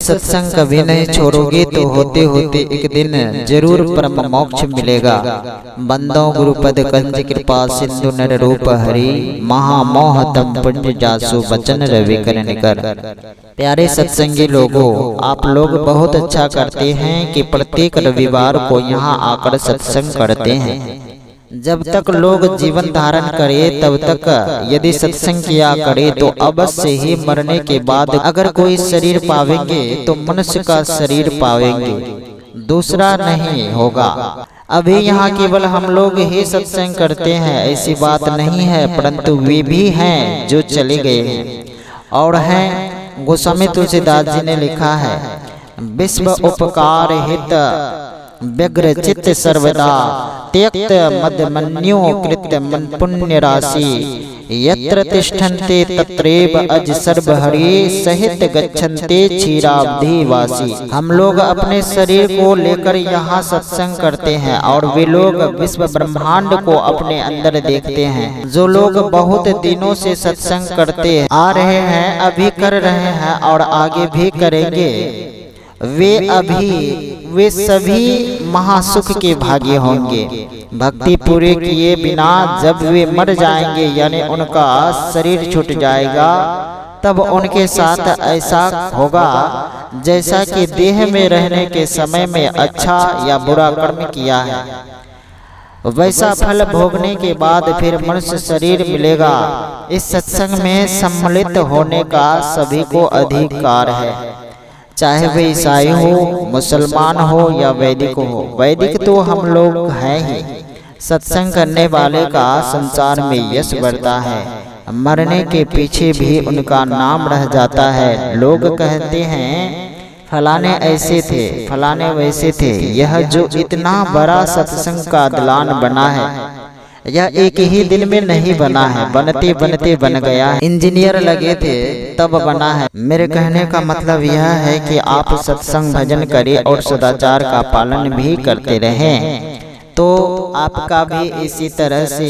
सत्संग कभी नहीं छोड़ोगे तो होते होते एक दिन जरूर परम मोक्ष मिलेगा। बंदो गुरुपद कंज कृपा सिंधु नर रूप हरि, महामोह तम पुण्य जासु बचन रवि करन कर। प्यारे सत्संगी लोगों, आप लोग बहुत अच्छा करते हैं कि प्रत्येक रविवार को यहाँ आकर सत्संग करते हैं। जब तक लोग जीवन धारण करे तब तक यदि सत्संग किया करे तो अवश्य ही मरने के बाद अगर कोई शरीर पावेंगे तो मनुष्य का शरीर पावेंगे, दूसरा नहीं होगा। अभी यहाँ केवल हम लोग ही सत्संग करते हैं ऐसी बात नहीं है, परंतु वे भी हैं जो चले गए हैं और हैं। गोस्वामी तुलसीदास जी ने लिखा है, विश्व उपकार हित व्यग्र चित्त सर्वदा, त्यक्त मदमन्यो कृत्य मन पुण्य राशि, यत्र तिष्ठन्ते तत्रैव अज सर्व हरि, सहित गच्छन्ते क्षीराब्धि वासी। हम लोग अपने शरीर को लेकर यहाँ सत्संग करते हैं और वे लोग विश्व ब्रह्मांड को अपने अंदर देखते हैं। जो लोग बहुत दिनों से सत्संग करते आ रहे हैं, अभी कर रहे हैं और आगे भी करेंगे, वे सभी महासुख के भागी होंगे। भक्ति पूरे किए बिना जब वे मर जाएंगे यानी उनका शरीर छूट जाएगा, तब उनके साथ ऐसा होगा जैसा कि देह में रहने के समय में अच्छा या बुरा कर्म किया है, वैसा फल भोगने के बाद फिर मनुष्य शरीर मिलेगा। इस सत्संग में सम्मिलित होने का सभी को अधिकार है, चाहे वे ईसाई हो, मुसलमान हो या वैदिक हो। वैदिक तो हम लोग हैं ही। सत्संग करने वाले का संसार में यश बढ़ता है, मरने के पीछे भी उनका नाम रह जाता है। लोग कहते हैं फलाने ऐसे थे, फलाने वैसे थे। यह जो इतना बड़ा सत्संग का दलान बना है, यह एक ही दिन में नहीं बना है, बनते बनते बन गया है। इंजीनियर लगे थे तब बना है। मेरे कहने का मतलब यह है कि आप सत्संग भजन करें और सदाचार का पालन भी करते रहें, तो आपका भी इसी तरह से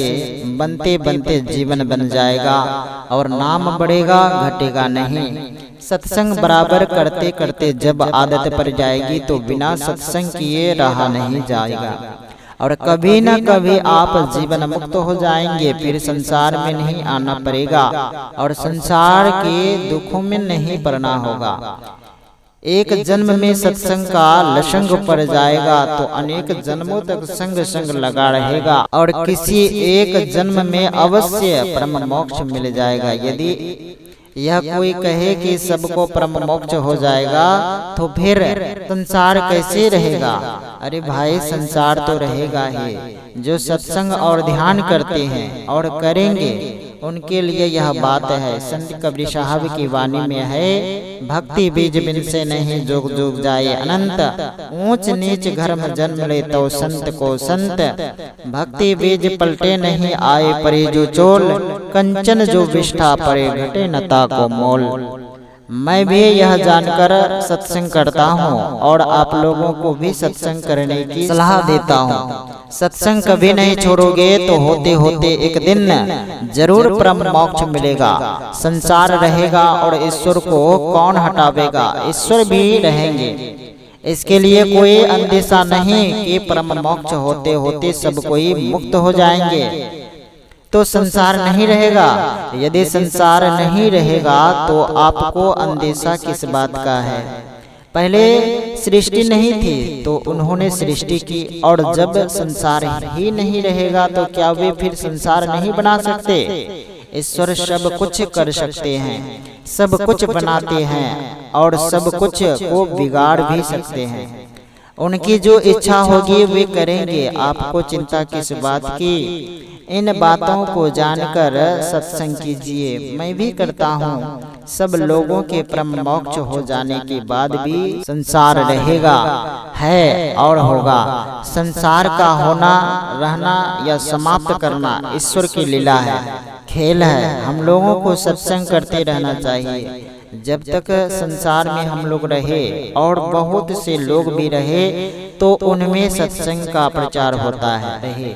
बनते बनते जीवन बन जाएगा और नाम बढ़ेगा, घटेगा नहीं। सत्संग बराबर करते करते जब आदत पड़ जाएगी तो बिना सत्संग किए रहा नहीं जाएगा और कभी न कभी आप जीवन मुक्त हो जाएंगे। फिर संसार में नहीं आना पड़ेगा और संसार के दुखों में नहीं पड़ना होगा। एक जन्म में सत्संग का लसंग पड़ जाएगा तो अनेक जन्मों तक संग संग लगा रहेगा और किसी एक जन्म में अवश्य परम मोक्ष मिल जाएगा। यदि यह कोई कहे कि सबको परम मोक्ष हो जाएगा तो फिर संसार कैसे रहेगा? अरे भाई, संसार तो रहेगा ही। जो सत्संग और ध्यान करते हैं और करेंगे उनके लिए यह बात है। संत कबीर साहब की वाणी में है, भक्ति बीज बिन से नहीं जोग जोग जाए अनंत, ऊंच नीच घर्म जन्म ले तो संत को संत, भक्ति बीज पलटे नहीं आए परे जो चोल, कंचन जो विष्ठा परे घटे नता को मोल। मैं भी यह जानकर सत्संग करता हूँ और आप लोगों को भी सत्संग करने की सलाह देता हूँ। सत्संग कभी नहीं छोड़ोगे तो होते होते एक दिन जरूर परम मोक्ष मिलेगा। संसार रहेगा और ईश्वर को कौन हटावेगा? ईश्वर भी रहेंगे। इसके लिए कोई अंदेशा नहीं कि परम मोक्ष होते होते सब कोई मुक्त हो जाएंगे तो संसार नहीं रहेगा। यदि संसार नहीं रहेगा तो आपको अंदेशा किस बात का है? पहले सृष्टि नहीं थी तो उन्होंने सृष्टि की, और जब संसार ही नहीं रहेगा तो क्या वे फिर संसार नहीं बना सकते? ईश्वर सब कुछ कर सकते हैं, सब कुछ बनाते हैं और सब कुछ को बिगाड़ भी सकते हैं। उनकी जो इच्छा होगी वे करेंगे। आपको चिंता किस बात की? इन बातों को जानकर सत्संग कीजिए। मैं भी करता हूँ। सब लोगों के परम मोक्ष हो जाने के बाद भी संसार रहेगा, है और होगा। संसार का होना, रहना या समाप्त करना ईश्वर की लीला है, खेल है। हम लोगों को सत्संग करते रहना चाहिए जब तक संसार में हम लोग रहे और बहुत से लोग भी रहे तो उनमें सत्संग का प्रचार होता है रहे।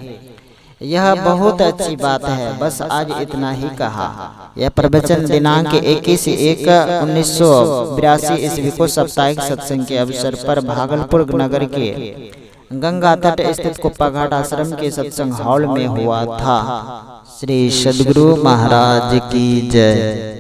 यह बहुत अच्छी बात है। बस आज इतना ही कहा। यह प्रवचन दिनांक 21/1/1982 ईस्वी को साप्ताहिक सत्संग के अवसर पर भागलपुर नगर के गंगा तट स्थित कुप्पाघाट आश्रम के सत्संग हॉल में हुआ था। श्री सद्गुरु महाराज की जय।